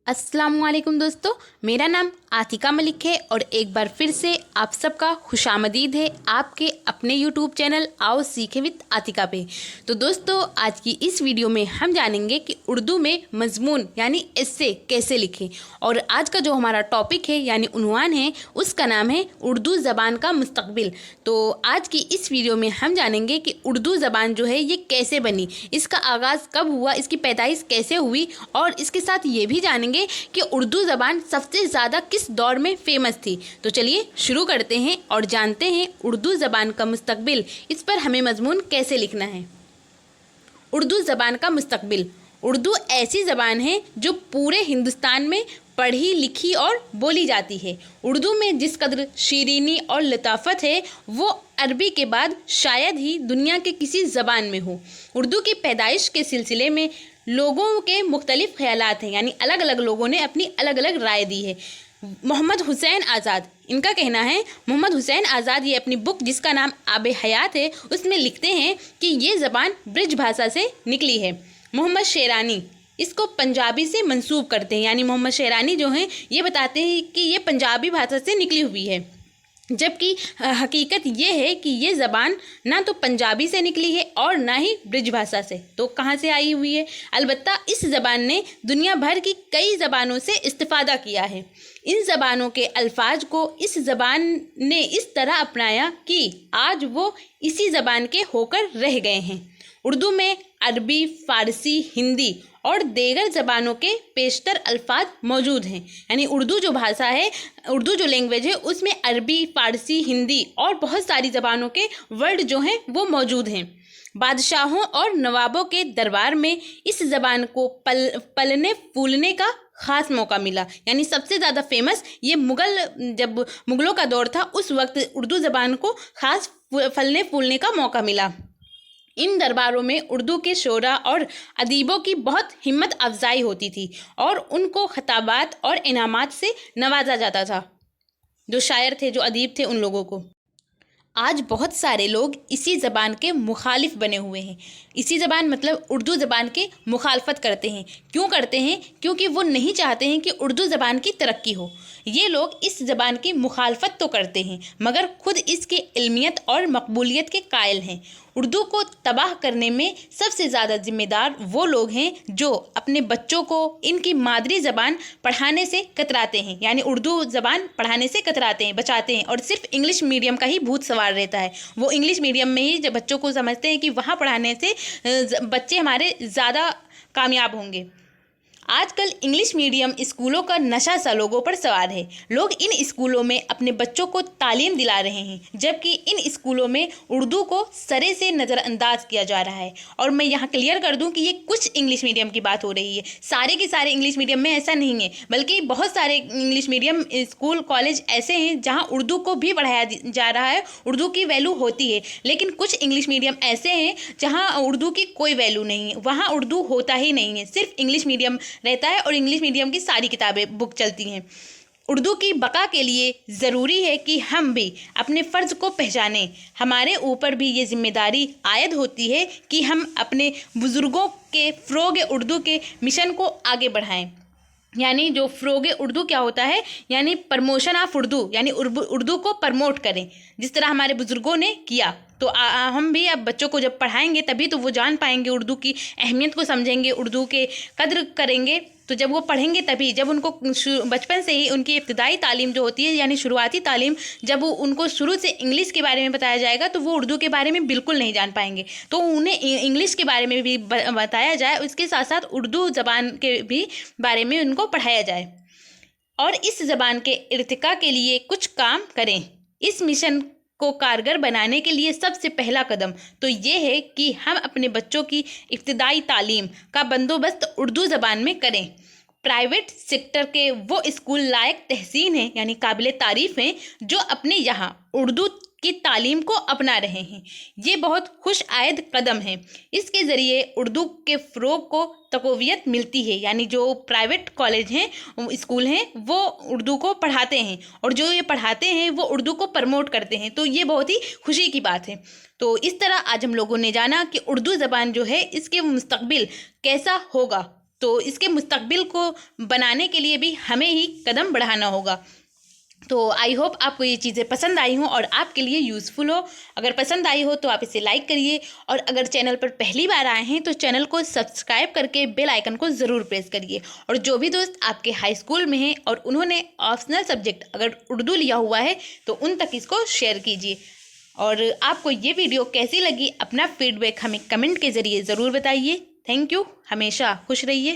अस्सलामुअलैकुम दोस्तों, मेरा नाम आतिका मलिक है और एक बार फिर से आप सबका खुशामदीद है आपके अपने यूट्यूब चैनल आओ सीखें विद आतिका पे। तो दोस्तों, आज की इस वीडियो में हम जानेंगे कि उर्दू में मजमून यानी एस्से कैसे लिखें। और आज का जो हमारा टॉपिक है यानी उन्वान है, उसका नाम है उर्दू ज़बान का मुस्तकबिल। तो आज की इस वीडियो में हम जानेंगे कि उर्दू ज़बान जो है ये कैसे बनी, इसका आगाज़ कब हुआ, इसकी पैदाइश कैसे हुई, और इसके साथ ये भी जानेंगे कि उर्दू ज़बान सबसे ज़्यादा किस दौर में फेमस थी। तो चलिए शुरू करते हैं और जानते हैं उर्दू ज़बान का मुस्तकबिल, इस पर हमें मजमून कैसे लिखना है। उर्दू ज़बान का मुस्तकबिल। उर्दू ऐसी ज़बान है जो पूरे हिंदुस्तान में पढ़ी लिखी और बोली जाती है। उर्दू में जिस कदर शीरीनी और लताफत है वो अरबी के बाद शायद ही दुनिया के किसी ज़बान में हो। उर्दू की पैदाइश के सिलसिले में लोगों के मुख्तलिफ ख्यालात हैं, यानी अलग अलग लोगों ने अपनी अलग अलग राय दी है। मोहम्मद हुसैन आज़ाद, इनका कहना है, मोहम्मद हुसैन आज़ाद ये अपनी बुक जिसका नाम आब हयात है उसमें लिखते हैं कि ये ज़बान ब्रिज भाषा से निकली है। मोहम्मद शेरानी इसको पंजाबी से मंसूब करते हैं, यानी मोहम्मद शेरानी जो हैं ये बताते हैं कि ये पंजाबी भाषा से निकली हुई है, जबकि हकीकत ये है कि ये ज़बान ना तो पंजाबी से निकली है और ना ही ब्रिज भाषा से। तो कहाँ से आई हुई है? अलबत्ता इस ज़बान ने दुनिया भर की कई ज़बानों से इस्तिफ़ादा किया है। इन ज़बानों के अल्फाज को इस ज़बान ने इस तरह अपनाया कि आज वो इसी ज़बान के होकर रह गए हैं। उर्दू में अरबी, फ़ारसी, हिंदी और दीगर ज़बानों के पेशतर अल्फाज मौजूद हैं। यानी उर्दू जो भाषा है, उर्दू जो लैंग्वेज है, उसमें अरबी, फ़ारसी, हिंदी और बहुत सारी ज़बानों के वर्ड जो हैं वो मौजूद हैं। बादशाहों और नवाबों के दरबार में इस ज़बान को पलने फूलने का ख़ास मौका मिला। यानी सबसे ज़्यादा फेमस ये जब मुग़लों का दौर था उस वक्त उर्दू ज़बान को ख़ास फलने फूलने का मौका मिला। इन दरबारों में उर्दू के शोरा और अदीबों की बहुत हिम्मत अफजाई होती थी और उनको खिताबात और इनामात से नवाजा जाता था। जो शायर थे, जो अदीब थे, उन लोगों को आज बहुत सारे लोग इसी ज़बान के मुखालिफ बने हुए हैं। इसी ज़बान मतलब उर्दू ज़बान के मुखालफत करते हैं। क्यों करते हैं? क्योंकि वो नहीं चाहते हैं कि उर्दू ज़बान की तरक्की हो। ये लोग इस ज़बान की मुखालफत तो करते हैं मगर खुद इसकी इल्मियत और मकबूलियत के कायल हैं। उर्दू को तबाह करने में सबसे ज़्यादा ज़िम्मेदार वो लोग हैं जो अपने बच्चों को इनकी मादरी ज़बान पढ़ाने से कतराते हैं, यानी उर्दू ज़बान पढ़ाने से कतराते हैं, बचाते हैं, और सिर्फ इंग्लिश मीडियम का ही भूत सवार रहता है। वो इंग्लिश मीडियम में ही जब बच्चों को समझते हैं कि वहाँ पढ़ाने से बच्चे हमारे ज़्यादा कामयाब होंगे। आजकल इंग्लिश मीडियम स्कूलों का नशा सा लोगों पर सवार है। लोग इन स्कूलों में अपने बच्चों को तालीम दिला रहे हैं, जबकि इन स्कूलों में उर्दू को सरे से नज़रअंदाज किया जा रहा है। और मैं यहाँ क्लियर कर दूँ कि ये कुछ इंग्लिश मीडियम की बात हो रही है, सारे के सारे इंग्लिश मीडियम में ऐसा नहीं है, बल्कि बहुत सारे इंग्लिश मीडियम स्कूल कॉलेज ऐसे हैं जहाँ उर्दू को भी बढ़ाया जा रहा है, उर्दू की वैल्यू होती है। लेकिन कुछ इंग्लिश मीडियम ऐसे हैं जहाँ उर्दू की कोई वैल्यू नहीं है, वहाँ उर्दू होता ही नहीं है, सिर्फ इंग्लिश मीडियम रहता है और इंग्लिश मीडियम की सारी किताबें बुक चलती हैं। उर्दू की बका के लिए ज़रूरी है कि हम भी अपने फ़र्ज़ को पहचानें। हमारे ऊपर भी ये ज़िम्मेदारी आयद होती है कि हम अपने बुज़ुर्गों के फ़रोग़ उर्दू के मिशन को आगे बढ़ाएं। यानी जो फ़रोग़ उर्दू क्या होता है, यानी प्रमोशन ऑफ उर्दू, यानी उर्दू को प्रमोट करें, जिस तरह हमारे बुज़ुर्गों ने किया। तो हम भी अब बच्चों को जब पढ़ाएंगे तभी तो वो जान पाएंगे, उर्दू की अहमियत को समझेंगे, उर्दू के कद्र करेंगे। तो जब वो पढ़ेंगे तभी, जब उनको बचपन से ही उनकी इब्तिदाई तालीम जो होती है यानी शुरुआती तालीम, जब वो उनको शुरू से इंग्लिश के बारे में बताया जाएगा तो वो उर्दू के बारे में बिल्कुल नहीं जान पाएंगे। तो उन्हें इंग्लिश के बारे में भी बताया जाए, उसके साथ साथ उर्दू ज़बान के भी बारे में उनको पढ़ाया जाए और इस ज़बान के इर्तिका के लिए कुछ काम करें। इस मिशन को कारगर बनाने के लिए सबसे पहला कदम तो ये है कि हम अपने बच्चों की इब्तिदाई तालीम का बंदोबस्त उर्दू ज़बान में करें। प्राइवेट सेक्टर के वो स्कूल लायक तहसीन हैं, यानी काबिल तारीफ़ हैं, जो अपने यहाँ उर्दू की तालीम को अपना रहे हैं। ये बहुत खुश आयद कदम है। इसके ज़रिए उर्दू के फ़रोग़ को तक़वियत मिलती है, यानी जो प्राइवेट कॉलेज हैं, स्कूल हैं, वो उर्दू को पढ़ाते हैं और जो ये पढ़ाते हैं वो उर्दू को प्रमोट करते हैं। तो ये बहुत ही खुशी की बात है। तो इस तरह आज हम लोगों ने जाना कि उर्दू ज़बान जो है इसके मुस्तकबिल कैसा होगा। تو اس کے مستقبل کو بنانے کے لیے بھی ہمیں ہی قدم بڑھانا ہوگا۔ تو آئی ہوپ آپ کو یہ چیزیں پسند آئی ہوں اور آپ کے لیے یوزفل ہو۔ اگر پسند آئی ہو تو آپ اسے لائک کریے، اور اگر چینل پر پہلی بار آئے ہیں تو چینل کو سبسکرائب کر کے بیل آئیکن کو ضرور پریس کریے۔ اور جو بھی دوست آپ کے ہائی اسکول میں ہیں اور انہوں نے آپشنل سبجیکٹ اگر اردو لیا ہوا ہے تو ان تک اس کو شیئر کیجیے۔ اور آپ کو یہ ویڈیو کیسی لگی اپنا فیڈ بیک ہمیں کمنٹ کے ذریعے ضرور بتائیے۔ تھینک یو، ہمیشہ خوش رہیے۔